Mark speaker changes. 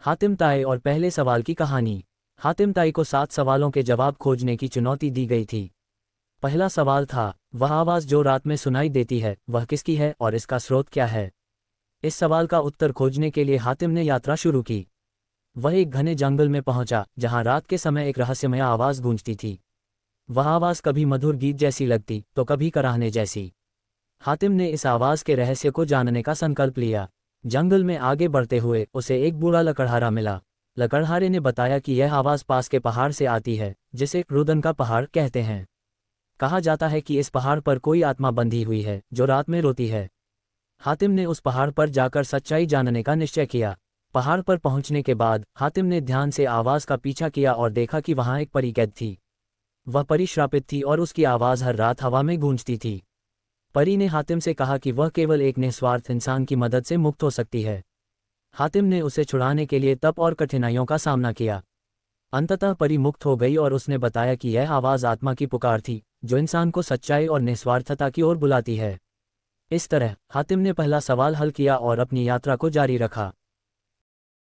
Speaker 1: हातिम ताई और पहले सवाल की कहानी। हातिम ताई को 7 सवालों के जवाब खोजने की चुनौती दी गई थी। पहला सवाल था, वह आवाज़ जो रात में सुनाई देती है वह किसकी है और इसका स्रोत क्या है। इस सवाल का उत्तर खोजने के लिए हातिम ने यात्रा शुरू की। वह एक घने जंगल में पहुंचा जहां रात के समय एक रहस्यमय आवाज़ गूंजती थी। वह आवाज़ कभी मधुर गीत जैसी लगती तो कभी कराहने जैसी। हातिम ने इस आवाज़ के रहस्य को जानने का संकल्प लिया। जंगल में आगे बढ़ते हुए उसे एक बूढ़ा लकड़हारा मिला। लकड़हारे ने बताया कि यह आवाज़ पास के पहाड़ से आती है जिसे रुदन का पहाड़ कहते हैं। कहा जाता है कि इस पहाड़ पर कोई आत्मा बंधी हुई है जो रात में रोती है। हातिम ने उस पहाड़ पर जाकर सच्चाई जानने का निश्चय किया। पहाड़ पर पहुंचने के बाद हातिम ने ध्यान से आवाज़ का पीछा किया और देखा कि वहां एक परी कैद थी। वह परी श्रापित थी और उसकी आवाज़ हर रात हवा में गूंजती थी। परी ने हातिम से कहा कि वह केवल एक निस्वार्थ इंसान की मदद से मुक्त हो सकती है। हातिम ने उसे छुड़ाने के लिए तप और कठिनाइयों का सामना किया। अंततः परी मुक्त हो गई और उसने बताया कि यह आवाज़ आत्मा की पुकार थी जो इंसान को सच्चाई और निस्वार्थता की ओर बुलाती है। इस तरह हातिम ने पहला सवाल हल किया और अपनी यात्रा को जारी रखा।